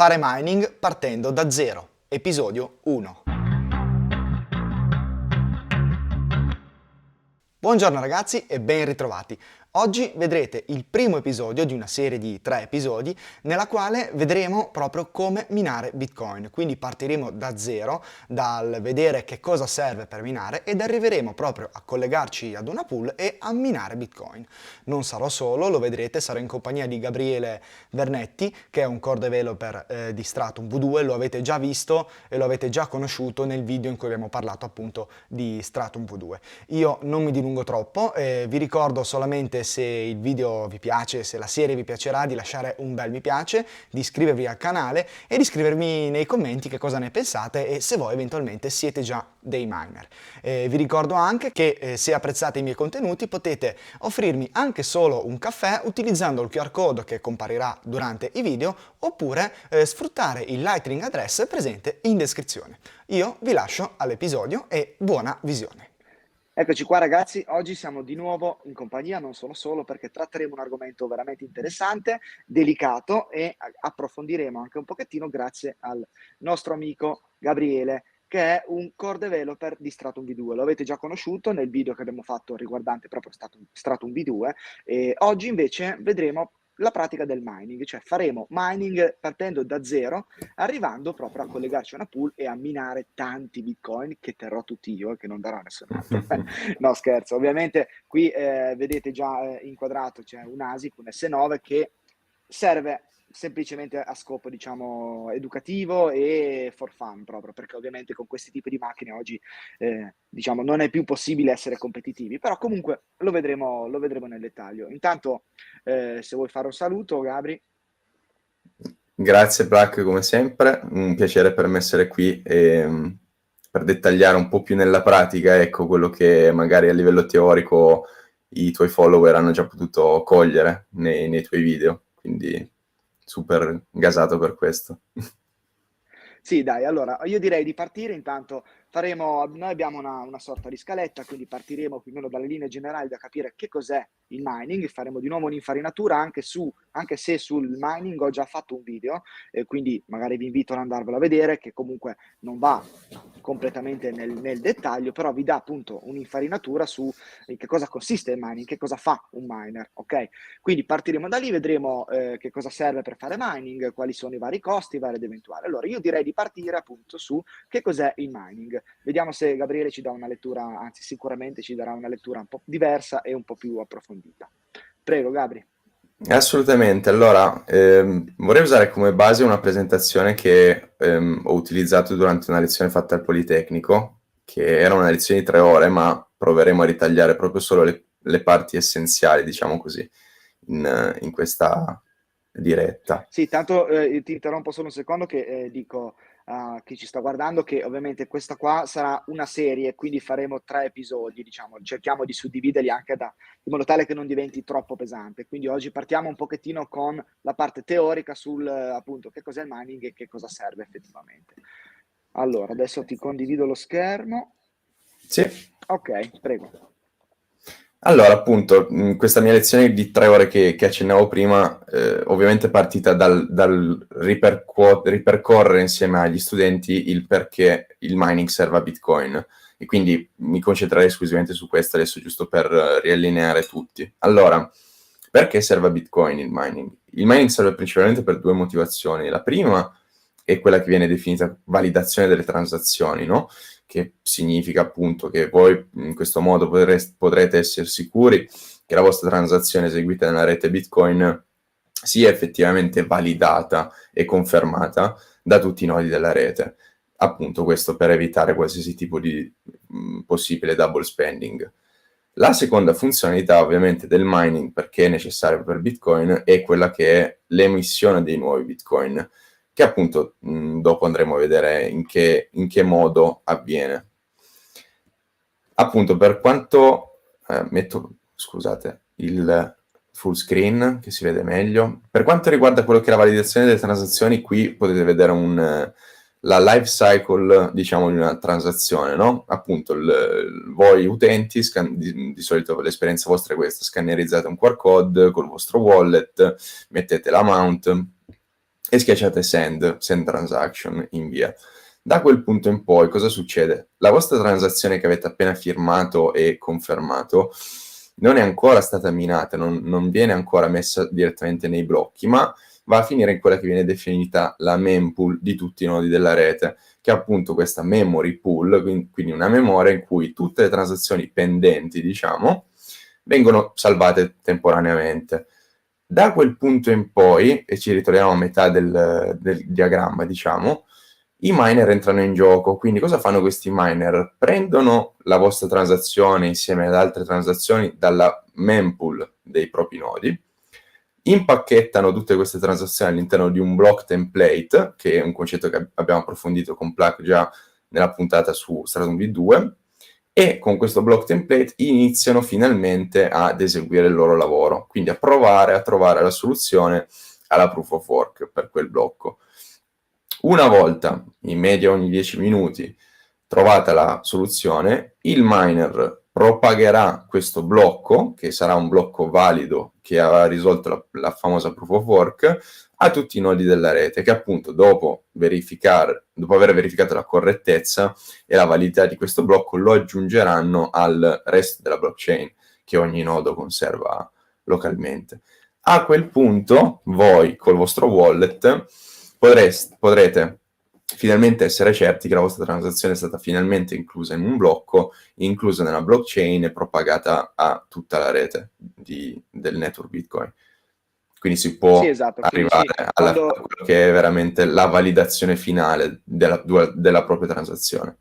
Fare mining partendo da zero, episodio 1. Buongiorno ragazzi e ben ritrovati. Oggi vedrete il primo episodio di una serie di 3 episodi nella quale vedremo proprio come minare Bitcoin. Quindi partiremo da zero, dal vedere che cosa serve per minare ed arriveremo proprio a collegarci ad una pool e a minare Bitcoin. Non sarò solo, lo vedrete, sarò in compagnia di Gabriele Vernetti, che è un core developer di Stratum V2, lo avete già visto e lo avete già conosciuto nel video in cui abbiamo parlato appunto di Stratum V2. Io non mi dilungo troppo, vi ricordo solamente se il video vi piace, se la serie vi piacerà, di lasciare un bel mi piace, di iscrivervi al canale e di scrivermi nei commenti che cosa ne pensate e se voi eventualmente siete già dei miner. Vi ricordo anche che se apprezzate i miei contenuti potete offrirmi anche solo un caffè utilizzando il QR code che comparirà durante i video oppure sfruttare il Lightning address presente in descrizione. Io vi lascio all'episodio e buona visione. Eccoci qua ragazzi, oggi siamo di nuovo in compagnia, non sono solo perché tratteremo un argomento veramente interessante, delicato e approfondiremo anche un pochettino grazie al nostro amico Gabriele che è un core developer di Stratum V2. Lo avete già conosciuto nel video che abbiamo fatto riguardante proprio Stratum V2 e oggi invece vedremo la pratica del mining, cioè faremo mining partendo da zero, arrivando proprio a collegarci a una pool e a minare tanti bitcoin che terrò tutti io e che non darò nessun altro. No scherzo, ovviamente qui vedete già inquadrato c'è un ASIC, un S9 che serve semplicemente a scopo diciamo educativo e for fun proprio, perché ovviamente con questi tipi di macchine oggi diciamo non è più possibile essere competitivi, però comunque lo vedremo nel dettaglio. Intanto se vuoi fare un saluto, Gabri. Grazie Black, come sempre, un piacere per me essere qui e per dettagliare un po' più nella pratica, ecco, quello che magari a livello teorico i tuoi follower hanno già potuto cogliere nei tuoi video, quindi super gasato per questo. Sì, dai, allora io direi di partire, intanto noi abbiamo una sorta di scaletta, quindi partiremo più o meno dalle linee generali da capire che cos'è il mining, faremo di nuovo un'infarinatura anche se sul mining ho già fatto un video, quindi magari vi invito ad andarvelo a vedere, che comunque non va completamente nel dettaglio, però vi dà appunto un'infarinatura su che cosa consiste il mining, che cosa fa un miner, ok? Quindi partiremo da lì, vedremo che cosa serve per fare mining, quali sono i vari costi, i vari ed eventuali. Allora, io direi di partire appunto su che cos'è il mining. Vediamo se Gabriele ci dà una lettura, anzi sicuramente ci darà una lettura un po' diversa e un po' più approfondita. Prego, Gabri. Assolutamente, allora vorrei usare come base una presentazione che ho utilizzato durante una lezione fatta al Politecnico, che era una lezione di 3 ore, ma proveremo a ritagliare proprio solo le parti essenziali, diciamo così, in questa diretta. Sì, tanto ti interrompo solo un secondo che dico a chi ci sta guardando che ovviamente questa qua sarà una serie, quindi faremo 3 episodi, diciamo, cerchiamo di suddividerli anche in modo tale che non diventi troppo pesante. Quindi oggi partiamo un pochettino con la parte teorica sul appunto che cos'è il mining e che cosa serve effettivamente. Allora, adesso ti condivido lo schermo. Sì. Ok, prego. Allora, appunto, questa mia lezione di 3 ore che accennavo prima, ovviamente è partita dal ripercorrere insieme agli studenti il perché il mining serve a Bitcoin. E quindi mi concentrerei esclusivamente su questo adesso, giusto per riallineare tutti. Allora, perché serve a Bitcoin il mining? Il mining serve principalmente per 2 motivazioni. La prima è quella che viene definita validazione delle transazioni, no? Che significa appunto che voi in questo modo potrete essere sicuri che la vostra transazione eseguita nella rete Bitcoin sia effettivamente validata e confermata da tutti i nodi della rete. Appunto questo per evitare qualsiasi tipo di possibile double spending. La seconda funzionalità ovviamente del mining, perché è necessario per Bitcoin, è quella che è l'emissione dei nuovi Bitcoin, che appunto dopo andremo a vedere in che modo avviene. Appunto, per quanto metto, scusate, il full screen che si vede meglio. Per quanto riguarda quello che è la validazione delle transazioni, qui potete vedere la life cycle, diciamo, di una transazione, no? Appunto, voi utenti, di solito l'esperienza vostra è questa, scannerizzate un QR code col vostro wallet, mettete l'amount e schiacciate send transaction, invia. Da quel punto in poi cosa succede? La vostra transazione che avete appena firmato e confermato non è ancora stata minata, non viene ancora messa direttamente nei blocchi, ma va a finire in quella che viene definita la mempool di tutti i nodi della rete, che è appunto questa memory pool, quindi una memoria in cui tutte le transazioni pendenti, diciamo, vengono salvate temporaneamente. Da quel punto in poi, e ci ritroviamo a metà del diagramma, diciamo, i miner entrano in gioco. Quindi cosa fanno questi miner? Prendono la vostra transazione insieme ad altre transazioni dalla mempool dei propri nodi, impacchettano tutte queste transazioni all'interno di un block template, che è un concetto che abbiamo approfondito con Plug già nella puntata su Stratum V2, e con questo block template iniziano finalmente ad eseguire il loro lavoro, quindi a provare a trovare la soluzione alla proof of work per quel blocco. Una volta, in media ogni 10 minuti, trovata la soluzione, il miner propagherà questo blocco, che sarà un blocco valido che avrà risolto la famosa proof of work, a tutti i nodi della rete, che appunto dopo aver verificato la correttezza e la validità di questo blocco, lo aggiungeranno al resto della blockchain che ogni nodo conserva localmente. A quel punto, voi col vostro wallet potrete finalmente essere certi che la vostra transazione è stata finalmente inclusa in un blocco, inclusa nella blockchain e propagata a tutta la rete del network Bitcoin. Quindi si può Sì, esatto. Quindi arrivare sì, a quando, quello che è veramente la validazione finale della propria transazione.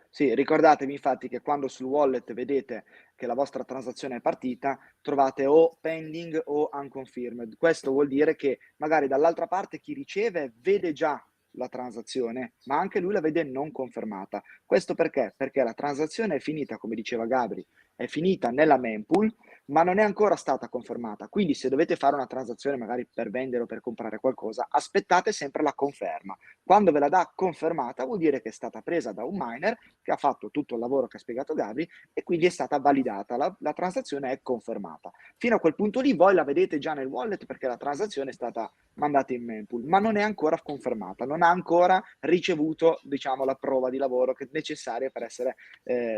Sì, ricordatevi infatti che quando sul wallet vedete che la vostra transazione è partita, trovate o pending o unconfirmed. Questo vuol dire che magari dall'altra parte chi riceve vede già la transazione, ma anche lui la vede non confermata. Questo perché? Perché la transazione è finita, come diceva Gabri, è finita nella mempool, ma non è ancora stata confermata. Quindi se dovete fare una transazione magari per vendere o per comprare qualcosa, aspettate sempre la conferma. Quando ve la dà confermata vuol dire che è stata presa da un miner che ha fatto tutto il lavoro che ha spiegato Gabri e quindi è stata validata, la transazione è confermata. Fino a quel punto lì voi la vedete già nel wallet perché la transazione è stata mandata in mempool, ma non è ancora confermata, non ha ancora ricevuto, diciamo, la prova di lavoro che è necessaria per essere,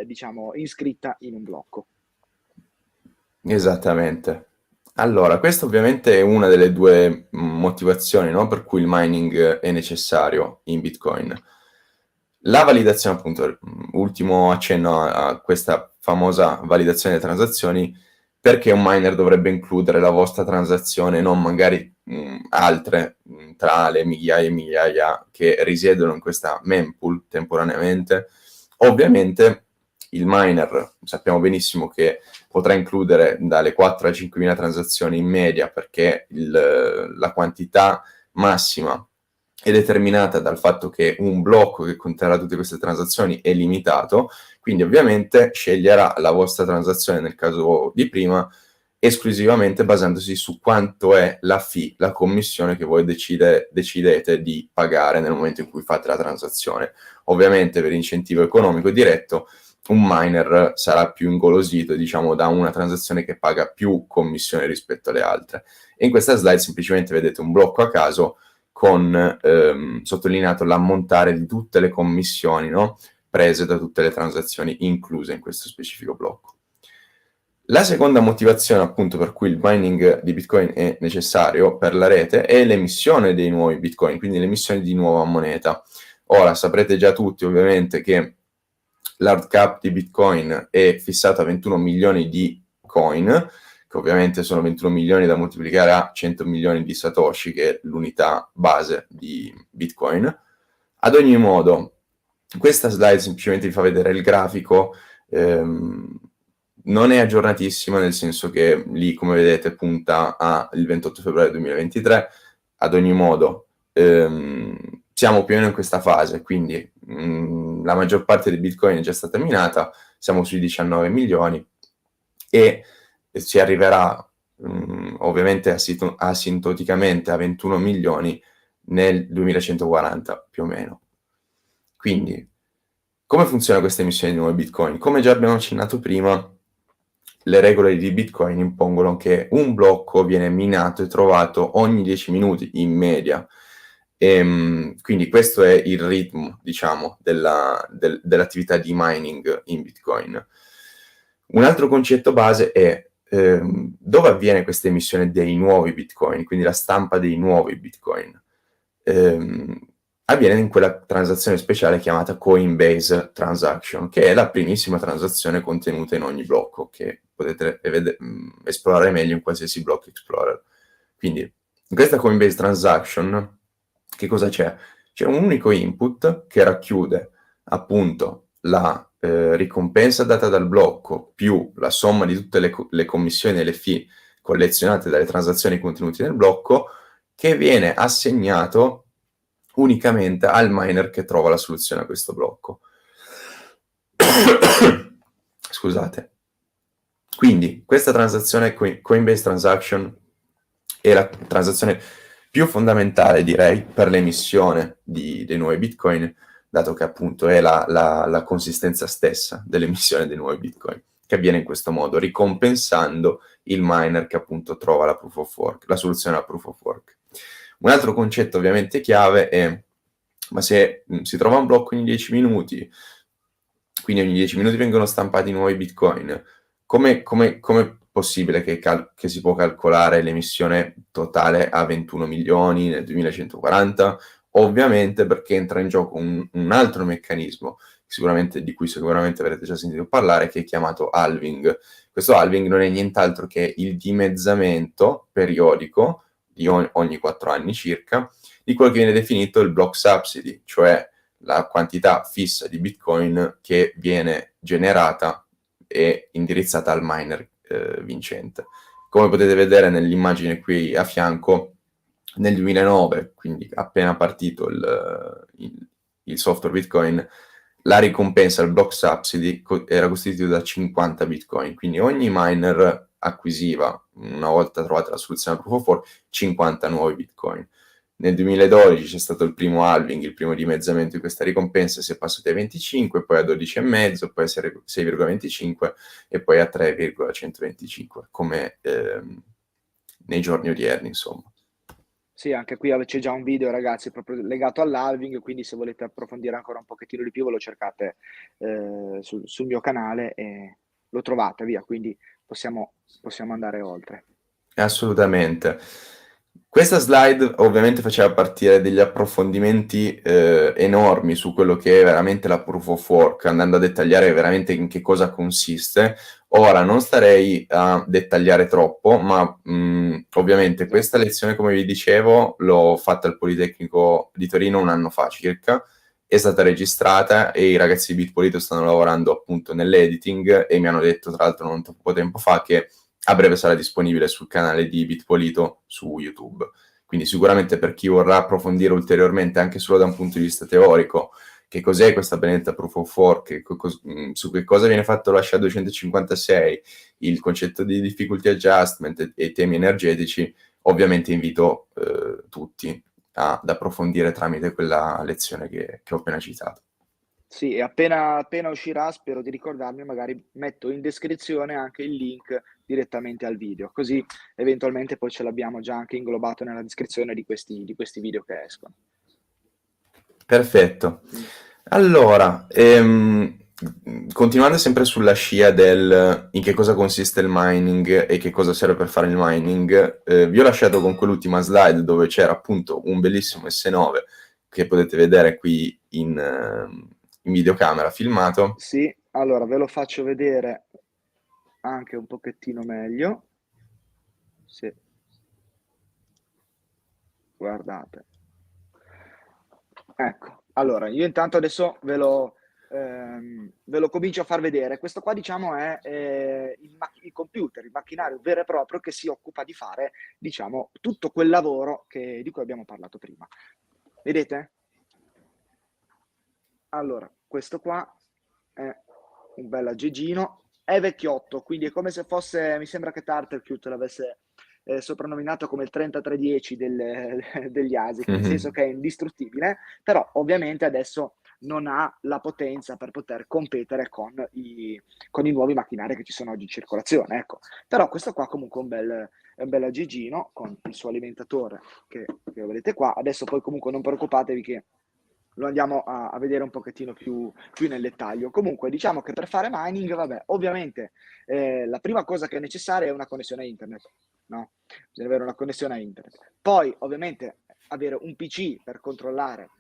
diciamo, iscritta in un blocco. Esattamente. Allora, questa ovviamente è una delle due motivazioni, no, per cui il mining è necessario in Bitcoin. La validazione, appunto, ultimo accenno a questa famosa validazione delle transazioni, perché un miner dovrebbe includere la vostra transazione, non magari altre tra le migliaia e migliaia che risiedono in questa mempool temporaneamente. Ovviamente il miner sappiamo benissimo che potrà includere dalle 4 a 5.000 transazioni in media, perché la quantità massima è determinata dal fatto che un blocco che conterrà tutte queste transazioni è limitato, quindi ovviamente sceglierà la vostra transazione nel caso di prima esclusivamente basandosi su quanto è la fee, la commissione che voi decidete di pagare nel momento in cui fate la transazione. Ovviamente per incentivo economico diretto un miner sarà più ingolosito, diciamo, da una transazione che paga più commissione rispetto alle altre. E in questa slide semplicemente vedete un blocco a caso con sottolineato l'ammontare di tutte le commissioni, no, prese da tutte le transazioni incluse in questo specifico blocco. La seconda motivazione, appunto, per cui il mining di Bitcoin è necessario per la rete è l'emissione dei nuovi Bitcoin, quindi l'emissione di nuova moneta. Ora, saprete già tutti, ovviamente, che l'hard cap di Bitcoin è fissato a 21 milioni di coin, che ovviamente sono 21 milioni da moltiplicare a 100 milioni di Satoshi, che è l'unità base di Bitcoin. Ad ogni modo, questa slide semplicemente vi fa vedere il grafico, non è aggiornatissima, nel senso che lì, come vedete, punta al 28 febbraio 2023. Ad ogni modo, siamo più o meno in questa fase, quindi la maggior parte di Bitcoin è già stata minata, siamo sui 19 milioni e si arriverà ovviamente asintoticamente a 21 milioni nel 2140 più o meno. Quindi, come funziona questa emissione di nuovi Bitcoin? Come già abbiamo accennato prima, le regole di Bitcoin impongono che un blocco viene minato e trovato ogni 10 minuti in media. Quindi questo è il ritmo, diciamo, dell'attività di mining in Bitcoin. Un altro concetto base è dove avviene questa emissione dei nuovi Bitcoin, quindi la stampa dei nuovi Bitcoin. Avviene in quella transazione speciale chiamata Coinbase Transaction, che è la primissima transazione contenuta in ogni blocco, che potete esplorare meglio in qualsiasi block explorer. Quindi in questa Coinbase Transaction che cosa c'è? C'è un unico input che racchiude appunto la ricompensa data dal blocco più la somma di tutte le commissioni e le fee collezionate dalle transazioni contenute nel blocco, che viene assegnato unicamente al miner che trova la soluzione a questo blocco. Scusate. Quindi questa transazione Coinbase Transaction è la transazione più fondamentale, direi, per l'emissione dei nuovi Bitcoin, dato che appunto è la consistenza stessa dell'emissione dei nuovi Bitcoin, che avviene in questo modo, ricompensando il miner che appunto trova la proof of work, la soluzione alla proof of work. Un altro concetto ovviamente chiave è, ma se si trova un blocco ogni 10 minuti, quindi ogni 10 minuti vengono stampati nuovi Bitcoin, come possibile che si può calcolare l'emissione totale a 21 milioni nel 2140? Ovviamente perché entra in gioco un altro meccanismo, di cui sicuramente avrete già sentito parlare, che è chiamato halving. Questo halving non è nient'altro che il dimezzamento periodico di ogni 4 anni circa di quello che viene definito il block subsidy, cioè la quantità fissa di Bitcoin che viene generata e indirizzata al miner vincente. Come potete vedere nell'immagine qui a fianco, nel 2009, quindi appena partito il software Bitcoin, la ricompensa, il block subsidy, era costituita da 50 Bitcoin, quindi ogni miner acquisiva, una volta trovata la soluzione al proof of work, 50 nuovi Bitcoin. Nel 2012 c'è stato il primo halving, il primo dimezzamento di questa ricompensa, si è passati a 25, poi a 12,5, poi a 6,25 e poi a 3,125, come nei giorni odierni, insomma. Sì, anche qui c'è già un video, ragazzi, proprio legato all'halving, quindi se volete approfondire ancora un pochettino di più ve lo cercate sul mio canale e lo trovate, via, quindi possiamo andare oltre. Assolutamente. Questa slide ovviamente faceva partire degli approfondimenti enormi su quello che è veramente la proof of work, andando a dettagliare veramente in che cosa consiste. Ora non starei a dettagliare troppo, ma ovviamente questa lezione, come vi dicevo, l'ho fatta al Politecnico di Torino un anno fa circa, è stata registrata e i ragazzi di Bitpolito stanno lavorando appunto nell'editing e mi hanno detto tra l'altro non troppo tempo fa che a breve sarà disponibile sul canale di Bitpolito su YouTube. Quindi sicuramente per chi vorrà approfondire ulteriormente anche solo da un punto di vista teorico che cos'è questa benedetta proof of work, su che cosa viene fatto la SHA-256, il concetto di difficulty adjustment e i temi energetici, ovviamente invito tutti ad approfondire tramite quella lezione che ho appena citato. Sì, e appena uscirà, spero di ricordarmi, magari metto in descrizione anche il link direttamente al video, così eventualmente poi ce l'abbiamo già anche inglobato nella descrizione di questi video che escono. Perfetto. Allora, continuando sempre sulla scia del in che cosa consiste il mining e che cosa serve per fare il mining, vi ho lasciato con quell'ultima slide dove c'era appunto un bellissimo S9 che potete vedere qui in videocamera filmato. Sì, allora ve lo faccio vedere anche un pochettino meglio. Sì. Guardate. Ecco, allora io intanto adesso ve lo comincio a far vedere. Questo qua diciamo è il computer, il macchinario vero e proprio che si occupa di fare diciamo tutto quel lavoro di cui abbiamo parlato prima. Vedete? Allora, questo qua è un bel aggeggino, è vecchiotto, quindi è come se fosse, mi sembra che Tartelkut l'avesse soprannominato come il 3310 degli ASIC, nel senso che è indistruttibile, però ovviamente adesso non ha la potenza per poter competere con i nuovi macchinari che ci sono oggi in circolazione, ecco. Però questo qua comunque è un bel aggeggino con il suo alimentatore che vedete qua. Adesso poi comunque non preoccupatevi che lo andiamo a vedere un pochettino più nel dettaglio. Comunque diciamo che per fare mining, vabbè, ovviamente la prima cosa che è necessaria è una connessione a internet, no? Bisogna avere una connessione a internet. Poi ovviamente avere un PC per controllare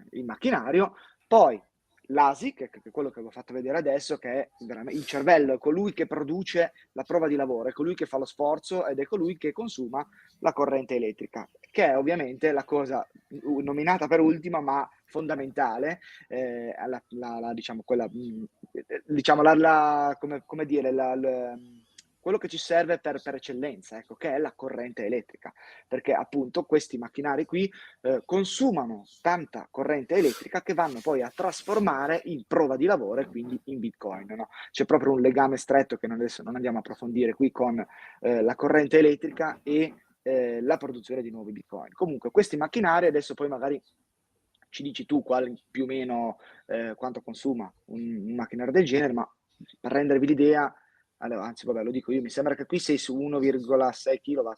il macchinario, poi l'ASIC, che è quello che vi ho fatto vedere adesso, che è veramente il cervello, è colui che produce la prova di lavoro, è colui che fa lo sforzo ed è colui che consuma la corrente elettrica, che è ovviamente la cosa nominata per ultima ma fondamentale, diciamo quella, diciamo come dire, quello che ci serve per eccellenza, ecco, che è la corrente elettrica, perché appunto questi macchinari qui consumano tanta corrente elettrica che vanno poi a trasformare in prova di lavoro e quindi in Bitcoin, no? C'è proprio un legame stretto che adesso non andiamo a approfondire qui con la corrente elettrica e la produzione di nuovi Bitcoin. Comunque questi macchinari adesso poi magari ci dici tu più o meno quanto consuma un macchinario del genere, ma per rendervi l'idea, allora, anzi vabbè lo dico io, mi sembra che qui sei su 1,6 kW,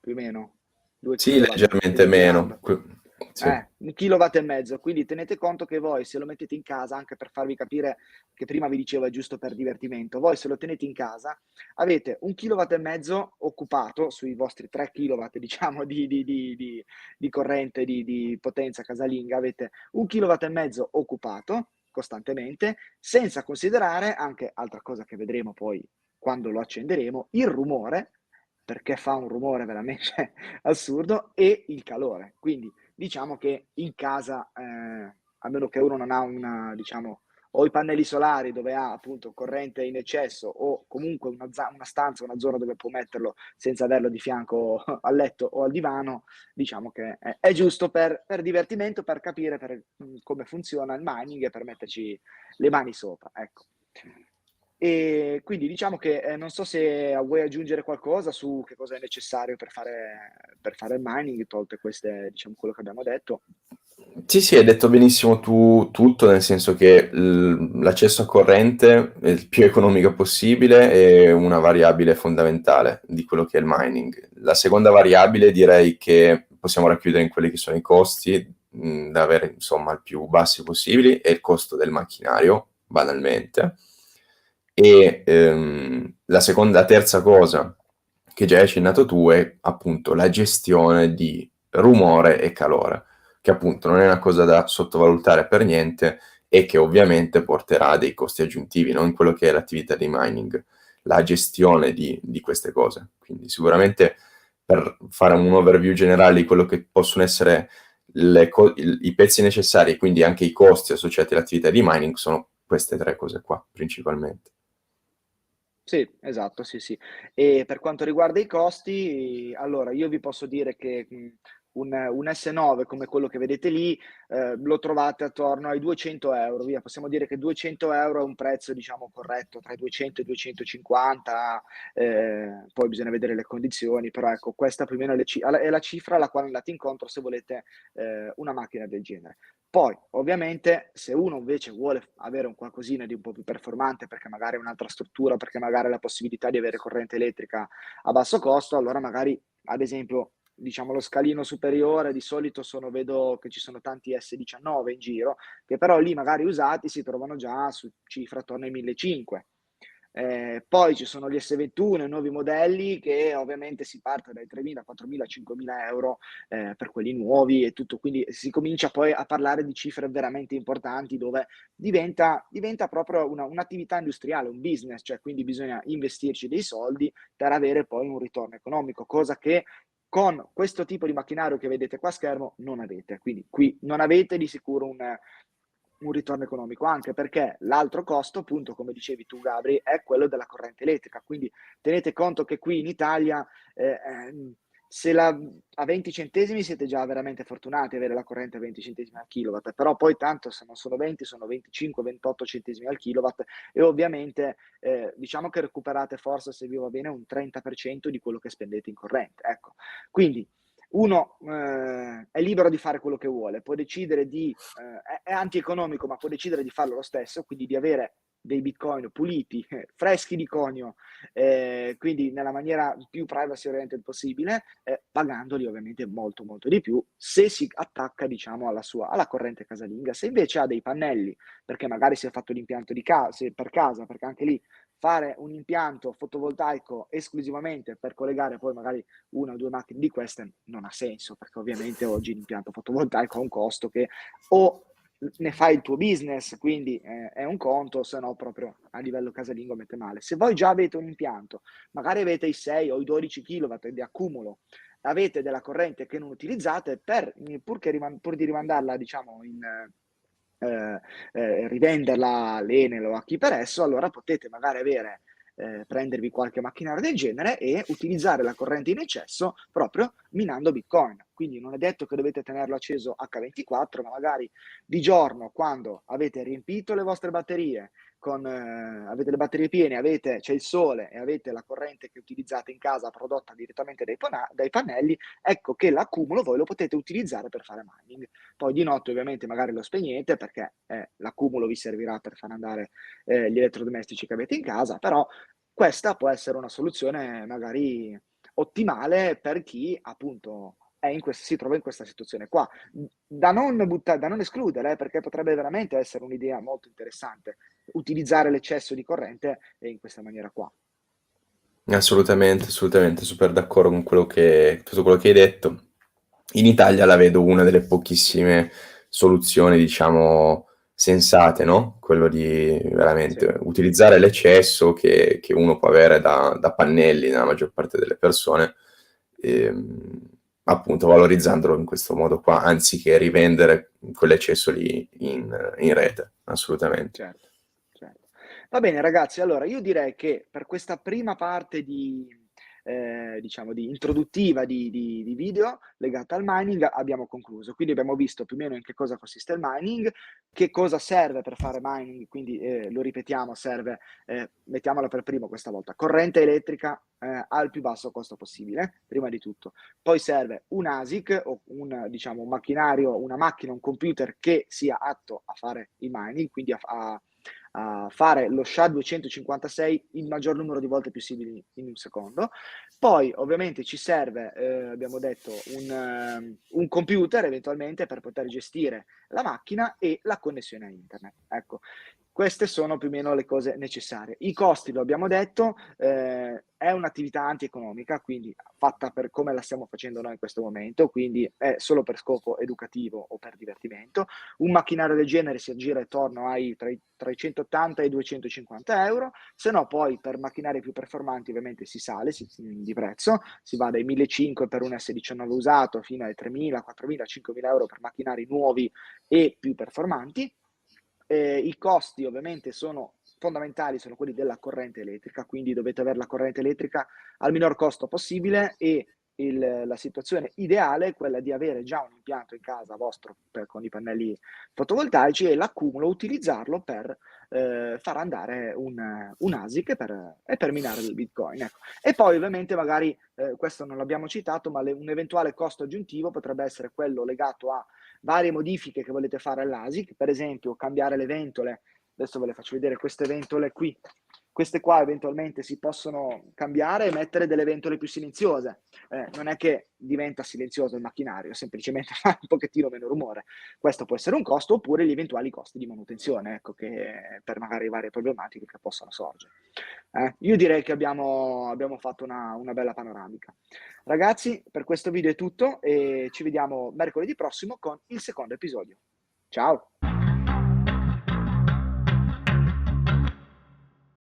più o meno, 2 Sì, kW, leggermente meno. esagerando. Sì. 1,5 kW, quindi tenete conto che voi se lo mettete in casa, anche per farvi capire che prima vi dicevo è giusto per divertimento, voi se lo tenete in casa avete 1,5 kW occupato sui vostri 3 kW diciamo di corrente, di potenza casalinga, avete 1,5 kW occupato costantemente, senza considerare anche altra cosa che vedremo poi quando lo accenderemo, il rumore, perché fa un rumore veramente assurdo, e il calore. Quindi diciamo che in casa, a meno che uno non ha diciamo, o i pannelli solari dove ha appunto corrente in eccesso o comunque una stanza, una zona dove può metterlo senza averlo di fianco al letto o al divano, diciamo che è giusto per divertimento, per capire come funziona il mining e per metterci le mani sopra, ecco. E quindi diciamo che non so se vuoi aggiungere qualcosa su che cosa è necessario per fare il mining, tolte queste, diciamo, quello che abbiamo detto. Sì, sì, hai detto benissimo tu tutto, nel senso che l'accesso a corrente è il più economico possibile è una variabile fondamentale di quello che è il mining. La seconda variabile direi che possiamo racchiudere in quelli che sono i costi da avere insomma il più bassi possibili è il costo del macchinario, banalmente. E la terza cosa che già hai accennato tu è appunto la gestione di rumore e calore, che appunto non è una cosa da sottovalutare per niente e che ovviamente porterà a dei costi aggiuntivi, non in quello che è l'attività di mining, la gestione di queste cose. Quindi sicuramente per fare un overview generale di quello che possono essere i pezzi necessari e quindi anche i costi associati all'attività di mining sono queste tre cose qua principalmente. Sì, esatto, sì, sì. E per quanto riguarda i costi, allora io vi posso dire che un S9 come quello che vedete lì lo trovate attorno ai 200 euro, via. Possiamo dire che 200 euro è un prezzo, diciamo, corretto, tra i 200 e i 250, poi bisogna vedere le condizioni, però ecco, questa più o meno è la cifra alla quale andate incontro se volete una macchina del genere. Poi, ovviamente, se uno invece vuole avere un qualcosina di un po' più performante, perché magari ha un'altra struttura, perché magari ha la possibilità di avere corrente elettrica a basso costo, allora magari, ad esempio, diciamo lo scalino superiore, di solito vedo che ci sono tanti S19 in giro, che però lì magari usati si trovano già su cifra attorno ai 1500. Poi ci sono gli S21, i nuovi modelli che ovviamente si parte dai 3.000, 4.000, 5.000 euro per quelli nuovi e tutto, quindi si comincia poi a parlare di cifre veramente importanti dove diventa proprio un'attività industriale, un business, cioè quindi bisogna investirci dei soldi per avere poi un ritorno economico, cosa che con questo tipo di macchinario che vedete qua a schermo non avete. Quindi qui non avete di sicuro un ritorno economico, anche perché l'altro costo, appunto, come dicevi tu, Gabri, è quello della corrente elettrica. Quindi tenete conto che qui in Italia a 20 centesimi siete già veramente fortunati ad avere la corrente a 20 centesimi al kilowatt, però poi tanto se non sono 20 sono 25, 28 centesimi al kilowatt e ovviamente diciamo che recuperate forse, se vi va bene, un 30% di quello che spendete in corrente. Ecco, quindi uno è libero di fare quello che vuole, può decidere è antieconomico, ma può decidere di farlo lo stesso, quindi di avere dei bitcoin puliti, freschi di conio, quindi nella maniera più privacy oriented possibile, pagandoli ovviamente molto molto di più se si attacca, diciamo, alla corrente casalinga. Se invece ha dei pannelli, perché magari si è fatto l'impianto per casa, perché anche lì fare un impianto fotovoltaico esclusivamente per collegare poi magari una o due macchine di queste non ha senso, perché ovviamente oggi l'impianto fotovoltaico ha un costo che o ne fai il tuo business, quindi è un conto, se no proprio a livello casalingo mette male. Se voi già avete un impianto, magari avete i 6 o i 12 kW di accumulo, avete della corrente che non utilizzate, pur di rimandarla, diciamo, rivenderla all'Enel o a chi per esso, allora potete magari prendervi qualche macchinario del genere e utilizzare la corrente in eccesso proprio minando Bitcoin. Quindi non è detto che dovete tenerlo acceso H24, ma magari di giorno, quando avete riempito le vostre batterie, avete le batterie piene, c'è il sole e avete la corrente che utilizzate in casa prodotta direttamente dai pannelli, ecco che l'accumulo voi lo potete utilizzare per fare mining. Poi di notte ovviamente magari lo spegnete, perché l'accumulo vi servirà per far andare gli elettrodomestici che avete in casa, però questa può essere una soluzione magari ottimale per chi appunto si trova in questa situazione qua. Da non escludere, perché potrebbe veramente essere un'idea molto interessante utilizzare l'eccesso di corrente in questa maniera qua. Assolutamente, assolutamente, super d'accordo con tutto quello che hai detto. In Italia la vedo una delle pochissime soluzioni, diciamo, sensate, no? Quello di veramente Sì. utilizzare l'eccesso che uno può avere da pannelli nella maggior parte delle persone, appunto valorizzandolo in questo modo qua, anziché rivendere quell'eccesso lì in rete, assolutamente. Certo, certo. Va bene ragazzi, allora io direi che per questa prima parte diciamo di introduttiva di video legata al mining abbiamo concluso. Quindi abbiamo visto più o meno in che cosa consiste il mining, che cosa serve per fare mining, quindi lo ripetiamo, serve, mettiamola per primo questa volta, corrente elettrica al più basso costo possibile, prima di tutto. Poi serve un ASIC o diciamo, un macchinario, una macchina, un computer che sia atto a fare il mining, quindi a fare lo SHA-256 il maggior numero di volte possibili in un secondo. Poi ovviamente ci serve, abbiamo detto, un computer eventualmente per poter gestire la macchina e la connessione a internet. Ecco, queste sono più o meno le cose necessarie. I costi, lo abbiamo detto, è un'attività antieconomica, quindi fatta per come la stiamo facendo noi in questo momento, quindi è solo per scopo educativo o per divertimento. Un macchinario del genere si aggira attorno tra i 180 e i 250 euro, se no poi per macchinari più performanti ovviamente si sale di prezzo, si va dai 1.500 per un S19 usato fino ai 3.000, 4.000, 5.000 euro per macchinari nuovi e più performanti. I costi ovviamente sono fondamentali, sono quelli della corrente elettrica, quindi dovete avere la corrente elettrica al minor costo possibile e la situazione ideale è quella di avere già un impianto in casa vostro con i pannelli fotovoltaici e l'accumulo utilizzarlo per far andare un ASIC e per minare il Bitcoin. Ecco. E poi ovviamente magari, questo non l'abbiamo citato, ma un eventuale costo aggiuntivo potrebbe essere quello legato a varie modifiche che volete fare all'ASIC, per esempio cambiare le ventole. Adesso ve le faccio vedere queste ventole qui. Queste qua eventualmente si possono cambiare e mettere delle ventole più silenziose. Non è che diventa silenzioso il macchinario, semplicemente fa un pochettino meno rumore. Questo può essere un costo, oppure gli eventuali costi di manutenzione, ecco, che per magari varie problematiche che possono sorgere. Io direi che abbiamo fatto una bella panoramica. Ragazzi, per questo video è tutto e ci vediamo mercoledì prossimo con il secondo episodio. Ciao!